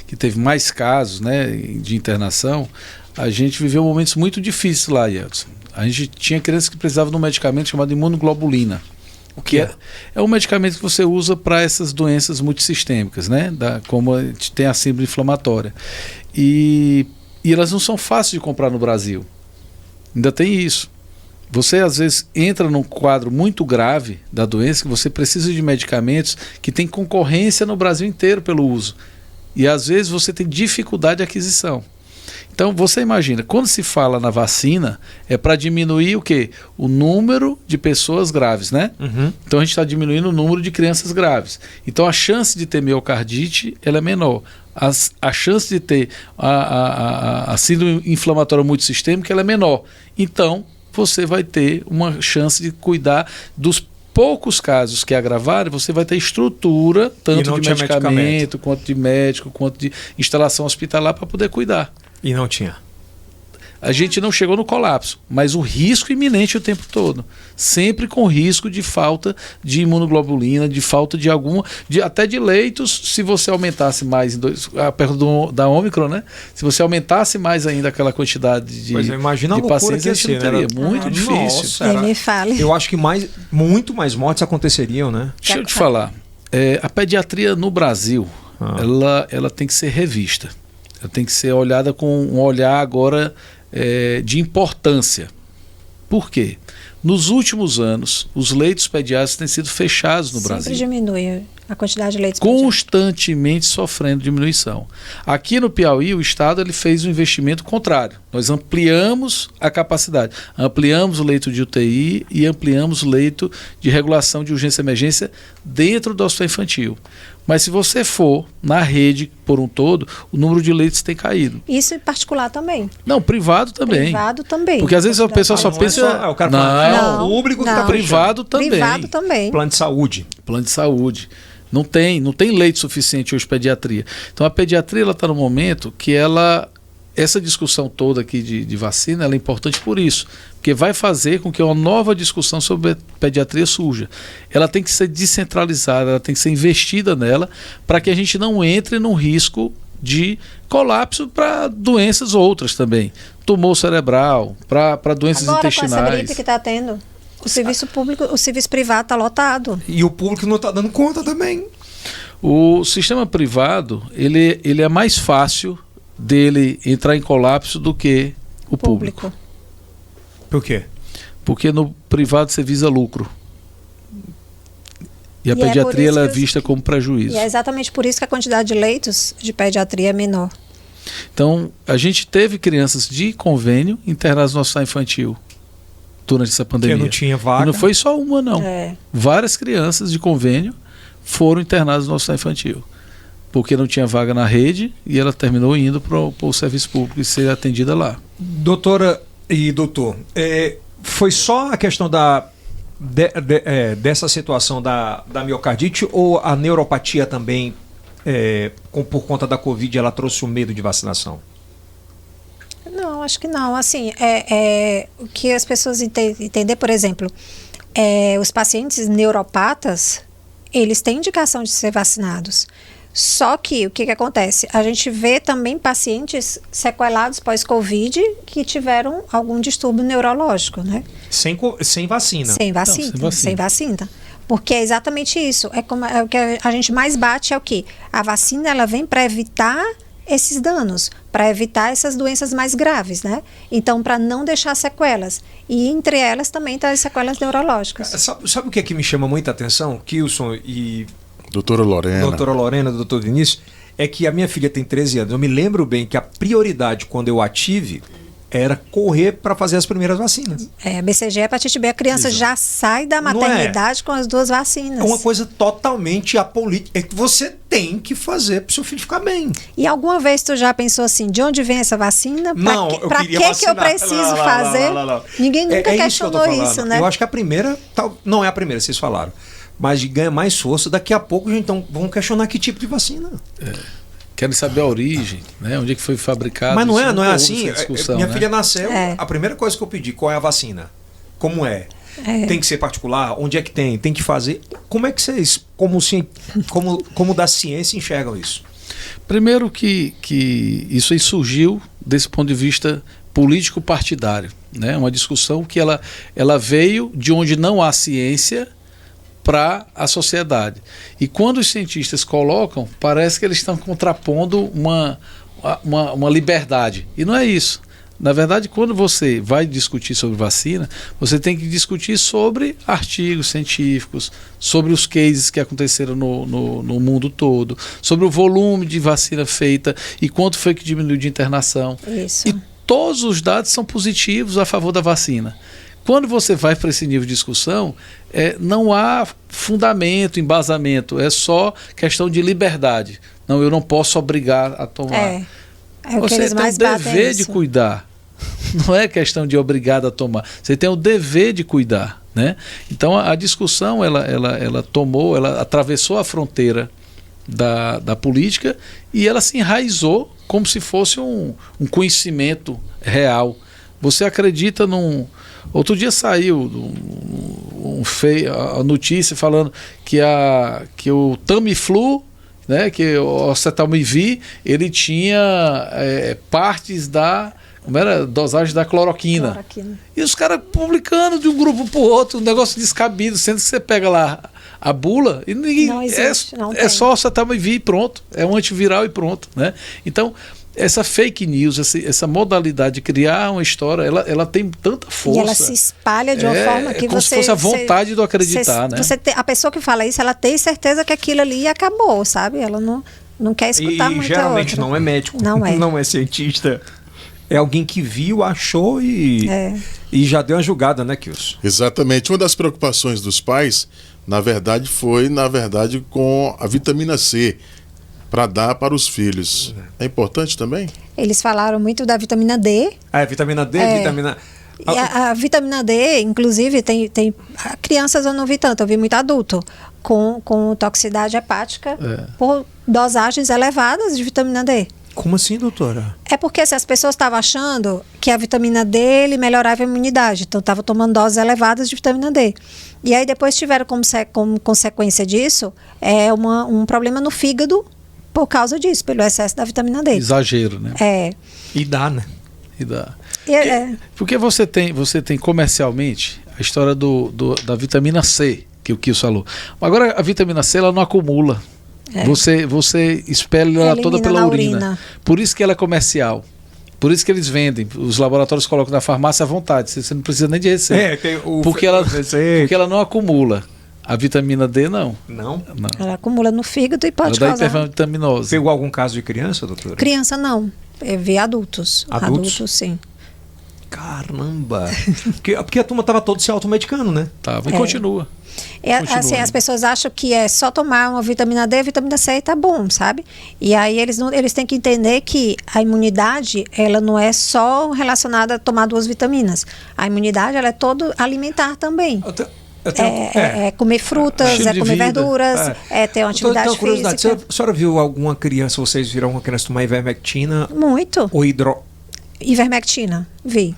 que teve mais casos, né, de internação. A gente viveu momentos muito difíceis lá, Yeltsin. A gente tinha crianças que precisavam de um medicamento chamado imunoglobulina. O que é um medicamento que você usa para essas doenças multissistêmicas, né? Como a gente tem a síndrome inflamatória. E elas não são fáceis de comprar no Brasil. Ainda tem isso. Você às vezes entra num quadro muito grave da doença, que você precisa de medicamentos que tem concorrência no Brasil inteiro pelo uso. E às vezes você tem dificuldade de aquisição. Então você imagina, quando se fala na vacina, é para diminuir o quê? O número de pessoas graves, né? Uhum. Então a gente está diminuindo o número de crianças graves. Então a chance de ter miocardite, ela é menor. A chance de ter a síndrome inflamatória multissistêmica, ela é menor. Então você vai ter uma chance de cuidar dos poucos casos que agravarem, você vai ter estrutura, tanto de medicamento, quanto de médico, quanto de instalação hospitalar para poder cuidar. E não tinha. A gente não chegou no colapso, mas o risco iminente o tempo todo. Sempre com risco de falta de imunoglobulina, de falta de até de leitos, se você aumentasse mais, perto da Ômicron, né? Se você aumentasse mais ainda aquela quantidade de pacientes, a gente não teria. Muito difícil. Nem me fale. Eu acho que muito mais mortes aconteceriam, né? Deixa eu te falar. A pediatria no Brasil, ela tem que ser revista. Ela tem que ser olhada com um olhar agora de importância. Por quê? Nos últimos anos, os leitos pediátricos têm sido fechados no Brasil. Sempre diminui a quantidade de leitos pediátricos. Constantemente sofrendo diminuição. Aqui no Piauí, o Estado ele fez um investimento contrário. Nós ampliamos a capacidade. Ampliamos o leito de UTI e ampliamos o leito de regulação de urgência e emergência dentro do hospital infantil. Mas se você for na rede por um todo, o número de leitos tem caído. Isso em particular também. Não, privado também. Privado também. Porque às vezes o pessoal só pensa... O cara fala, público que está privado também. Privado também. Plano de saúde. Plano de saúde. Não tem leito suficiente hoje pediatria. Então a pediatria está no momento que essa discussão toda aqui de vacina, ela é importante por isso, porque vai fazer com que uma nova discussão sobre pediatria surja. Ela tem que ser descentralizada, ela tem que ser investida nela, para que a gente não entre num risco de colapso para doenças outras também. Tumor cerebral, para doenças intestinais. Agora com essa gripe que está tendo, o serviço público, o serviço privado está lotado. E o público não está dando conta também. O sistema privado, ele é mais fácil dele entrar em colapso do que o público. Por quê? Porque no privado você visa lucro. E a pediatria ela é vista como prejuízo. E é exatamente por isso que a quantidade de leitos de pediatria é menor. Então, a gente teve crianças de convênio internadas no hospital infantil durante essa pandemia. Que não tinha vaga. E não foi só uma, não. Várias crianças de convênio foram internadas no hospital infantil. Porque não tinha vaga na rede e ela terminou indo para o serviço público e ser atendida lá. Doutora e doutor, foi só a questão dessa situação da miocardite ou a neuropatia também, por conta da Covid, ela trouxe o medo de vacinação? Não, acho que não. Assim, o que as pessoas entender, por exemplo, os pacientes neuropatas, eles têm indicação de ser vacinados. Só que o que acontece? A gente vê também pacientes sequelados pós-Covid que tiveram algum distúrbio neurológico, né? Sem vacina. Sem vacina. Porque é exatamente isso. O que a gente mais bate é o quê? A vacina ela vem para evitar esses danos, para evitar essas doenças mais graves, né? Então, para não deixar sequelas. E entre elas também tá as sequelas neurológicas. Sabe o que é que me chama muita atenção, Kilson e... Doutora Lorena, doutor Vinícius, é que a minha filha tem 13 anos. Eu me lembro bem que a prioridade quando eu a tive era correr para fazer as primeiras vacinas. BCG, hepatite B, a criança já sai da maternidade com as 2 vacinas. É uma coisa totalmente apolítica. É que você tem que fazer para o seu filho ficar bem. E alguma vez tu já pensou assim, de onde vem essa vacina? Para que eu preciso fazer? Ninguém nunca questionou isso, né? Eu acho que a primeira, não é a primeira, vocês falaram. mas ganha mais força. Daqui a pouco, então, vamos questionar que tipo de vacina. Querem saber a origem, né? Onde é que foi fabricado. Mas não é assim. Minha né? filha nasceu, a primeira coisa que eu pedi, qual é a vacina? Como é? Tem que ser particular? Onde é que tem? Tem que fazer? Como é que vocês, como da ciência, enxergam isso? Primeiro que isso aí surgiu desse ponto de vista político-partidário, né? Uma discussão que ela veio de onde não há ciência para a sociedade. E quando os cientistas colocam, parece que eles estão contrapondo uma liberdade. E não é isso. Na verdade, quando você vai discutir sobre vacina, você tem que discutir sobre artigos científicos, sobre os cases que aconteceram no mundo todo, sobre o volume de vacina feita e quanto foi que diminuiu de internação. Isso. E todos os dados são positivos a favor da vacina. Quando você vai para esse nível de discussão, não há fundamento, embasamento, é só questão de liberdade. Não, eu não posso obrigar a tomar. Você tem o dever de cuidar. Não é questão de obrigado a tomar. Você tem o dever de cuidar, né? Então a discussão ela atravessou a fronteira da política e ela se enraizou como se fosse um conhecimento real. Você acredita num... Outro dia saiu a notícia falando que o Tamiflu, né, que o Acetalmivir, ele tinha partes da... Como era? Dosagem da cloroquina. E os caras publicando de um grupo para o outro, um negócio descabido, sendo que você pega lá a bula e ninguém... Não existe, é só Acetalmivir e pronto. É um antiviral e pronto, né? Então, essa fake news, essa modalidade de criar uma história, ela tem tanta força. E ela se espalha de uma forma que como se fosse a vontade do acreditar, né? A pessoa que fala isso, ela tem certeza que aquilo ali acabou, sabe? Ela não quer escutar muito. E geralmente não é médico, não é cientista. É alguém que viu, achou e já deu uma julgada, né, Kilson? Exatamente. Uma das preocupações dos pais, na verdade, foi com a vitamina C para dar para os filhos. É importante também? Eles falaram muito da vitamina D. Vitamina D, vitamina... E a vitamina D, inclusive, tem crianças eu não vi tanto, eu vi muito adulto com toxicidade hepática por dosagens elevadas de vitamina D. Como assim, doutora? É porque as pessoas estavam achando que a vitamina D ele melhorava a imunidade, então estavam tomando doses elevadas de vitamina D. E aí depois tiveram como consequência disso um problema no fígado por causa disso, pelo excesso da vitamina D. Exagero, né? E dá, né? E dá. Porque você tem comercialmente a história da vitamina C, que o Kilson falou. Agora a vitamina C ela não acumula. Você expele ela toda pela urina. Por isso que ela é comercial. Por isso que eles vendem. Os laboratórios colocam na farmácia à vontade. Você não precisa nem de receita. Porque ela não acumula. A vitamina D não. Não? Ela acumula no fígado e pode causar. Hipervitaminose. Pegou algum caso de criança, doutora? Criança não. Eu vi adultos. Adultos, sim. Caramba! Porque a turma estava toda se automedicando, né? Tava e continua. Assim, as pessoas acham que é só tomar uma vitamina D, vitamina C e tá bom, sabe? E aí eles têm que entender que a imunidade, ela não é só relacionada a tomar 2 vitaminas. A imunidade, ela é todo alimentar também. Comer frutas, comer verduras, ter uma atividade física. A senhora viu alguma criança, vocês viram alguma criança tomar ivermectina? Muito. Ou Ivermectina, vi.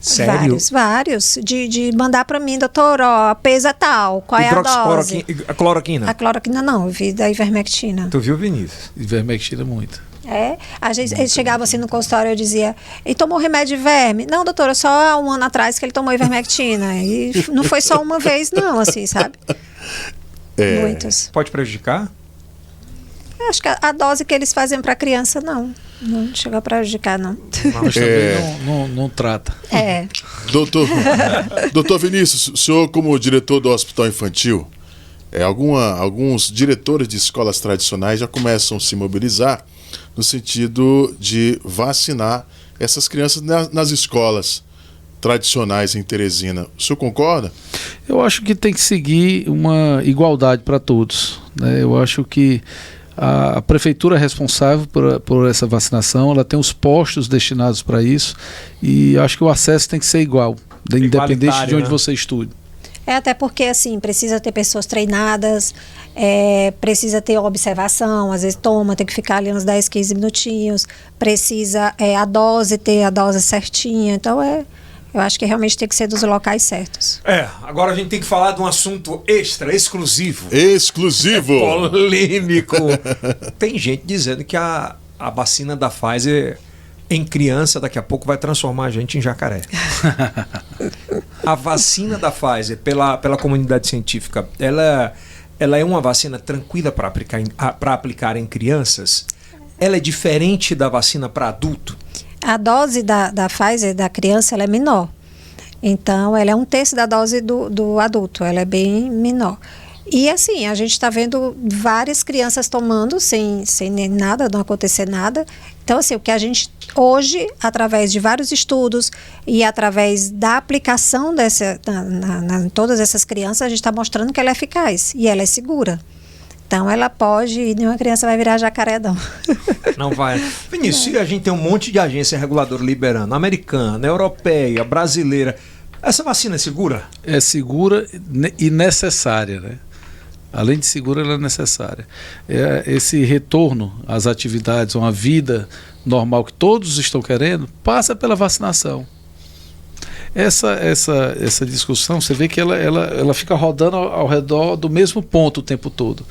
Sério? Vários. De mandar para mim, doutor, a peso é tal, qual é a dose? A cloroquina? A cloroquina não, eu vi da ivermectina. Tu viu, Vinícius? Ivermectina muito. Ele chegava assim no consultório, eu dizia, ele tomou remédio de verme? Não, doutora, só há 1 ano atrás que ele tomou ivermectina. E não foi só uma vez não, assim, sabe? Muitos. Pode prejudicar? Eu acho que a dose que eles fazem para criança, não chega a prejudicar, não. Mas também não trata. Doutor Vinícius, o senhor como diretor do Hospital Infantil, alguns diretores de escolas tradicionais já começam a se mobilizar no sentido de vacinar essas crianças nas escolas tradicionais em Teresina. O senhor concorda? Eu acho que tem que seguir uma igualdade para todos, né? Eu acho que a prefeitura é responsável por essa vacinação, ela tem os postos destinados para isso e acho que o acesso tem que ser igual, independente de onde você estude. Até porque, assim, precisa ter pessoas treinadas, precisa ter observação, às vezes tem que ficar ali uns 10, 15 minutinhos, precisa ter a dose certinha, então eu acho que realmente tem que ser dos locais certos. Agora a gente tem que falar de um assunto exclusivo. Exclusivo! Polêmico. Tem gente dizendo que a vacina da Pfizer em criança daqui a pouco vai transformar a gente em jacaré. A vacina da Pfizer, pela comunidade científica, ela é uma vacina tranquila para aplicar em crianças? Ela é diferente da vacina para adulto? A dose da Pfizer da criança ela é menor. Então, ela é 1/3 da dose do adulto. Ela é bem menor. E assim, a gente está vendo várias crianças tomando sem nem nada, não acontecer nada. Então, assim, o que a gente hoje, através de vários estudos e através da aplicação em todas essas crianças, a gente está mostrando que ela é eficaz e ela é segura. Então, ela pode, e nenhuma criança vai virar jacaré, não. Não vai. Vinícius, a gente tem um monte de agência reguladora liberando, americana, europeia, brasileira. Essa vacina é segura? É segura e necessária, né? Além de segura, ela é necessária. Esse retorno às atividades, a uma vida normal que todos estão querendo, passa pela vacinação. Essa discussão, você vê que ela fica rodando ao redor do mesmo ponto o tempo todo.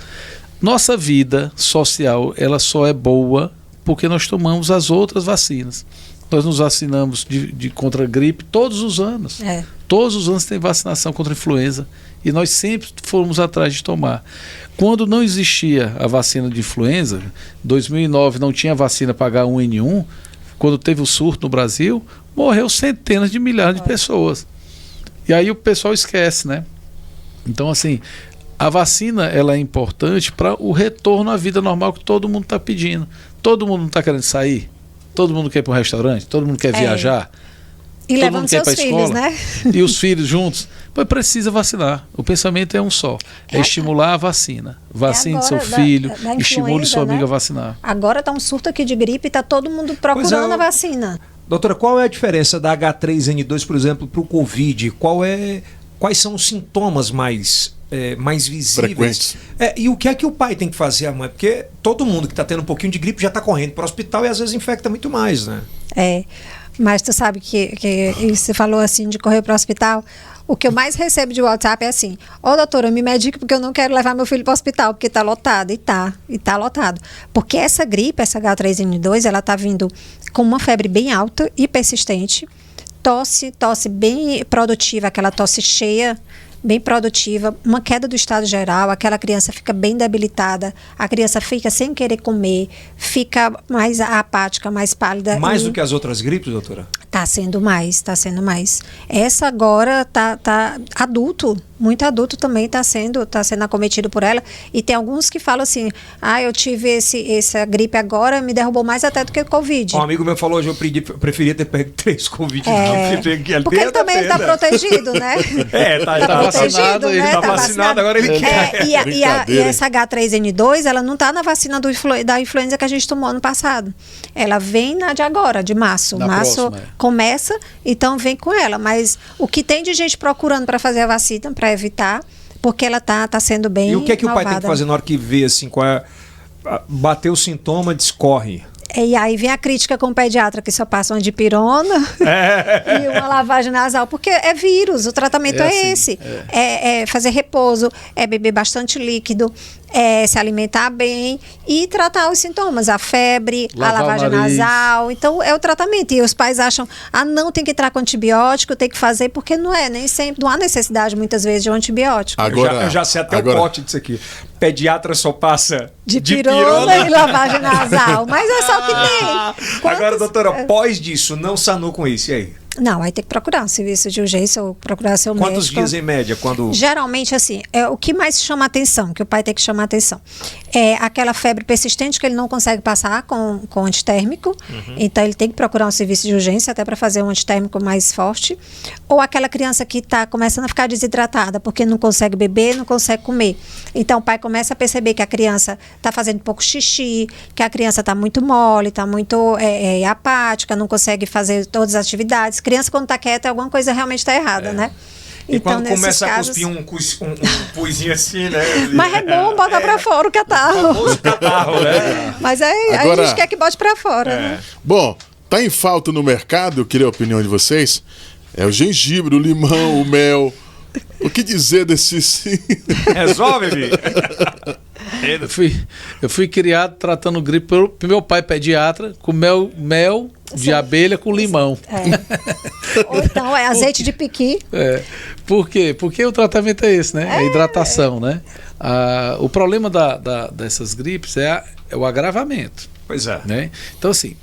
Nossa vida social, ela só é boa porque nós tomamos as outras vacinas. Nós nos vacinamos contra a gripe todos os anos. Todos os anos tem vacinação contra a influenza. E nós sempre fomos atrás de tomar. Quando não existia a vacina de influenza, em 2009 não tinha vacina para H1N1, quando teve o surto no Brasil, morreu centenas de milhares de pessoas. E aí o pessoal esquece, né? Então, assim, a vacina ela é importante para o retorno à vida normal que todo mundo está pedindo. Todo mundo não está querendo sair? Todo mundo quer ir para o restaurante? Todo mundo quer viajar? E levando seus filhos, né? E os filhos juntos. Mas precisa vacinar. O pensamento é um só. É estimular a vacina. Vacine seu filho, estimule sua amiga a vacinar. Agora está um surto aqui de gripe e está todo mundo procurando a vacina. Doutora, qual é a diferença da H3N2, por exemplo, para o Covid? Quais são os sintomas mais visíveis? Frequentes. É, e o que é que o pai tem que fazer, a mãe? Porque todo mundo que está tendo um pouquinho de gripe já está correndo para o hospital e às vezes infecta muito mais, né? É, mas tu sabe que você falou assim de correr para o hospital. O que eu mais recebo de WhatsApp é assim: ô doutora, me medique porque eu não quero levar meu filho para o hospital, porque está lotado. E tá lotado. Porque essa gripe, essa H3N2, ela está vindo com uma febre bem alta e persistente, tosse bem produtiva, aquela tosse cheia, bem produtiva, uma queda do estado geral, aquela criança fica bem debilitada, a criança fica sem querer comer, fica mais apática, mais pálida. Mais do que as outras gripes, doutora? Tá sendo mais. Essa agora tá adulto, muito adulto também tá sendo acometido por ela. E tem alguns que falam assim: eu tive essa gripe agora, me derrubou mais até do que o Covid. Um amigo meu falou hoje, eu preferia ter pego 3 Covid. Porque ele também está protegido, né? Tá vacinado, né? Ele tá vacinado, agora ele quer. E essa H3N2, ela não tá na vacina da influenza que a gente tomou ano passado. Ela vem na de agora, de março. Março começa, então vem com ela. Mas o que tem de gente procurando para fazer a vacina, para evitar, porque ela tá sendo bem E o que é que malvada. O pai tem que fazer na hora que vê, assim, bateu o sintoma, discorre? E aí vem a crítica com o pediatra, que só passa uma dipirona e uma lavagem nasal, porque é vírus, o tratamento é esse. É fazer repouso, é beber bastante líquido, é se alimentar bem e tratar os sintomas, a febre, a lavagem nasal. Então, é o tratamento. E os pais acham, não, tem que entrar com antibiótico, tem que fazer, porque não é, nem sempre, não há necessidade muitas vezes de um antibiótico. Eu já sei até o pote disso aqui. Pediatra só passa dipirona e lavagem nasal, mas é só o que tem. Agora, doutora, pós disso, não sanou com isso, e aí? Não, aí tem que procurar um serviço de urgência ou procurar seu médico. Quantos dias em média? Geralmente, assim, o que mais chama atenção, que o pai tem que chamar atenção, é aquela febre persistente que ele não consegue passar com antitérmico, então ele tem que procurar um serviço de urgência até para fazer um antitérmico mais forte, ou aquela criança que está começando a ficar desidratada, porque não consegue beber, não consegue comer. Então o pai começa a perceber que a criança está fazendo pouco xixi, que a criança está muito mole, está muito apática, não consegue fazer todas as atividades. Criança, quando está quieta, alguma coisa realmente está errada, né? E Então, quando nesses começa casos... a cuspir um puizinho assim, né? Mas é bom botar pra fora o catarro. O famoso catarro, né? Mas aí Agora- a gente quer que bote pra fora, né? Bom, tá em falta no mercado, eu queria a opinião de vocês. É o gengibre, o limão, o mel. O que dizer desses... Resolve, Vi? Eu fui criado tratando gripe pelo meu pai pediatra com mel de abelha com limão. Ou então é azeite de piqui. Por quê? Porque o tratamento é esse, né? É a hidratação, né? O problema dessas gripes é o agravamento, Pois é. né? Então, assim,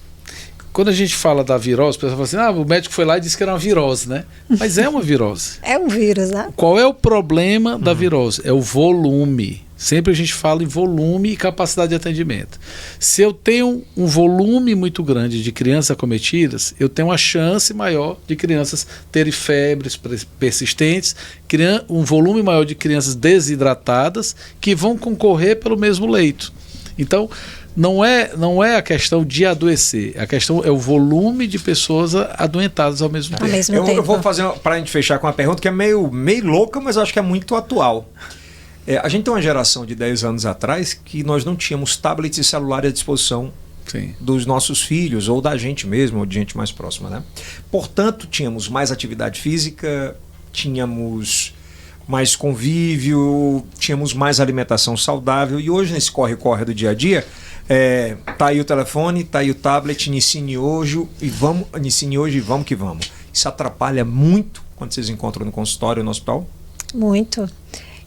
quando a gente fala da virose, o pessoal fala assim, o médico foi lá e disse que era uma virose, né? Mas é uma virose. É um vírus, né? Qual é o problema da virose? É o volume. Sempre a gente fala em volume e capacidade de atendimento. Se eu tenho um volume muito grande de crianças acometidas, eu tenho uma chance maior de crianças terem febres persistentes, um volume maior de crianças desidratadas que vão concorrer pelo mesmo leito. Então, não é a questão de adoecer, a questão é o volume de pessoas adoentadas ao mesmo tempo. Eu vou fazer, para a gente fechar com uma pergunta que é meio louca, mas eu acho que é muito atual. A gente tem uma geração de 10 anos atrás que nós não tínhamos tablets e celular à disposição dos nossos filhos, ou da gente mesmo, ou de gente mais próxima, né? Portanto, tínhamos mais atividade física, tínhamos mais convívio, tínhamos mais alimentação saudável, e hoje nesse corre-corre do dia a dia, tá aí o telefone, tá aí o tablet, ensine hoje e vamos que vamos. Isso atrapalha muito quando vocês encontram no consultório, no hospital? Muito.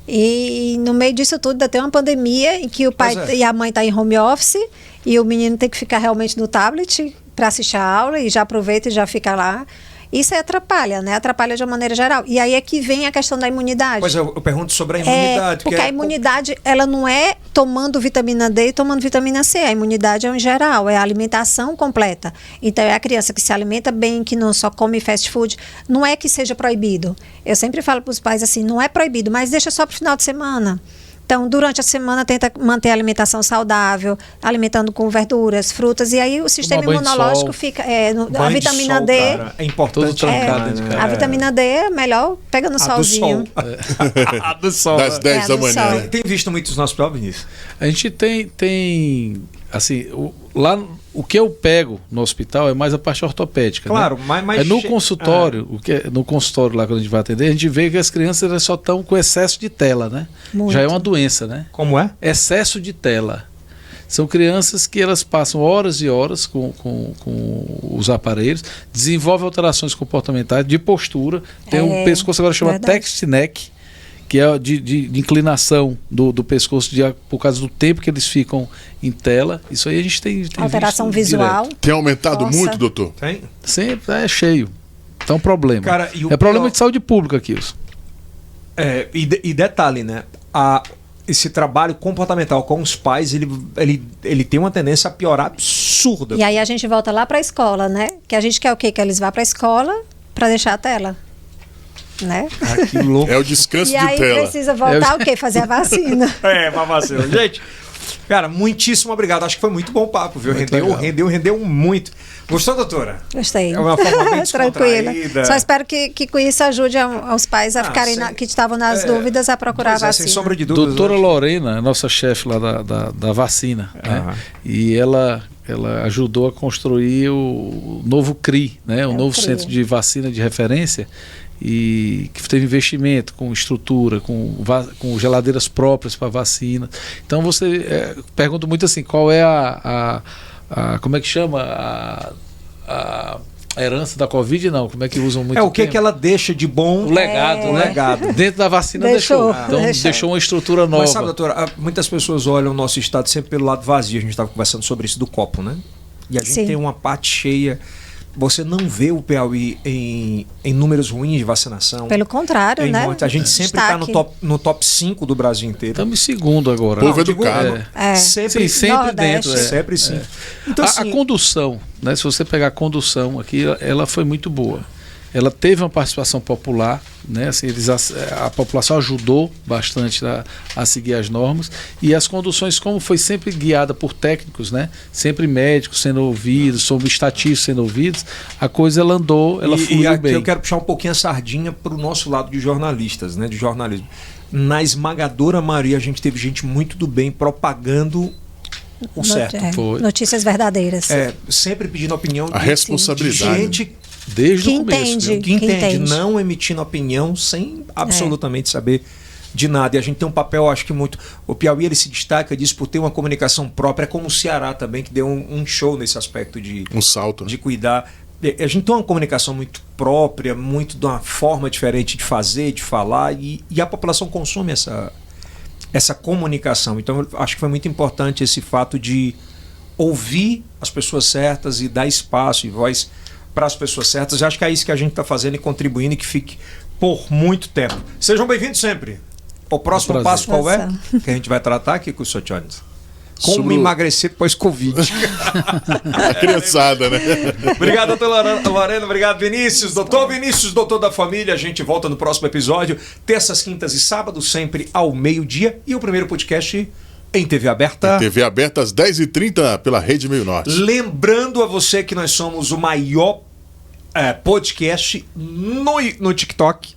E no meio disso tudo ainda tem uma pandemia em que o pai e a mãe estão em home office e o menino tem que ficar realmente no tablet para assistir a aula e já aproveita e já fica lá. Isso atrapalha, né? Atrapalha de uma maneira geral. E aí é que vem a questão da imunidade. Pois eu pergunto sobre a imunidade. Porque a imunidade, ela não é tomando vitamina D e tomando vitamina C. A imunidade é em geral, é a alimentação completa. Então é a criança que se alimenta bem, que não só come fast food. Não é que seja proibido. Eu sempre falo para os pais assim, não é proibido, mas deixa só para o final de semana. Então, durante a semana, tenta manter a alimentação saudável, alimentando com verduras, frutas, e aí o sistema imunológico fica... a vitamina D... Cara, é importante. A vitamina D é melhor pega no solzinho. A do sol. Das 10 da manhã. Sol. Né? Tem visto muitos nossos próprios nisso? A gente tem assim, lá o que eu pego no hospital é mais a parte ortopédica. Claro, né? mas no consultório, no consultório lá quando a gente vai atender, a gente vê que as crianças elas só estão com excesso de tela, né? Muito. Já é uma doença, né? Como é? Excesso de tela. São crianças que elas passam horas e horas com os aparelhos, desenvolvem alterações comportamentais, de postura, tem um pescoço agora chamado text neck, que é de inclinação do pescoço por causa do tempo que eles ficam em tela. Isso aí a gente tem alteração visual. Direto. Tem aumentado muito, doutor? Tem. Sempre é cheio. Então, problema. Cara, é problema de saúde pública aqui. E detalhe, né? Esse trabalho comportamental com os pais, ele tem uma tendência a piorar absurda. E aí a gente volta lá para a escola, né? Que a gente quer o quê? Que eles vá para a escola para deixar a tela. Né? Que louco. É o descanso e de aí tela. Precisa voltar o quê? Fazer a vacina. Pra vacina. Gente, cara, muitíssimo obrigado. Acho que foi muito bom o papo, viu? Rendeu muito. Gostou, doutora? Gostei. É uma forma bem tranquila. descontraída. Só espero que com isso ajude aos pais a ficarem que estavam nas dúvidas a procurar a vacina. Sem sombra de dúvidas. Doutora Lorena, nossa chefe lá da vacina, né? E ela ajudou a construir o novo CRI, né? O novo Centro de Vacina de Referência, e que teve investimento com estrutura, com geladeiras próprias para vacina. Então você pergunta muito assim, qual é como é que chama a herança da Covid? Não, como é que usam muito o que ela deixa de bom? O legado, né? Legado. Dentro da vacina deixou. Então deixou uma estrutura nova. Mas sabe, doutora, muitas pessoas olham o nosso estado sempre pelo lado vazio. A gente estava conversando sobre isso do copo, né? E a gente tem uma parte cheia. Você não vê o Piauí em números ruins de vacinação. Pelo contrário, né? A gente sempre está no top 5 do Brasil inteiro. Estamos em segundo agora. Povo educado. Sempre dentro. Sempre sim. Então, a condução, né? Se você pegar a condução aqui, ela foi muito boa. ela teve uma participação popular, né? Assim, a população ajudou bastante a seguir as normas, e as conduções, como foi sempre guiada por técnicos, né? Sempre médicos sendo ouvidos, sobre estatísticos sendo ouvidos, a coisa ela andou, ela fluiu aqui bem. Eu quero puxar um pouquinho a sardinha para o nosso lado de jornalistas, né? De jornalismo. Na esmagadora maioria a gente teve gente muito do bem propagando o certo. Notícias verdadeiras. Sempre pedindo opinião a responsabilidade. De gente desde que o começo, entende, que entende, não emitindo opinião sem absolutamente saber de nada. E a gente tem um papel, acho que muito... O Piauí ele se destaca disso por ter uma comunicação própria, como o Ceará também, que deu um show nesse aspecto de... Um salto. De cuidar. A gente tem uma comunicação muito própria, muito de uma forma diferente de fazer, de falar, e a população consome essa comunicação. Então, eu acho que foi muito importante esse fato de ouvir as pessoas certas e dar espaço e voz para as pessoas certas. Eu acho que é isso que a gente está fazendo e contribuindo, e que fique por muito tempo. Sejam bem-vindos sempre. O próximo passo qual é? Que a gente vai tratar aqui com o Sr. Jones. Como emagrecer pós-Covid. A criançada, né? Obrigado, doutor Lorena. Obrigado, Vinícius. Doutor Vinícius, doutor da família. A gente volta no próximo episódio. Terças, quintas e sábados, sempre ao meio-dia. E o primeiro podcast em TV aberta. Em TV aberta às 10h30 pela Rede Meio Norte. Lembrando a você que nós somos o maior podcast no TikTok.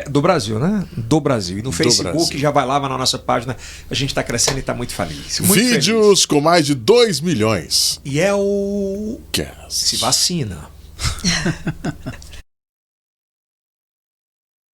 Do Brasil, né? Do Brasil. E no Facebook, já vai lá na nossa página. A gente está crescendo e está muito feliz. Muito Vídeos feliz. Com mais de 2 milhões. E é o... Cast. Se vacina.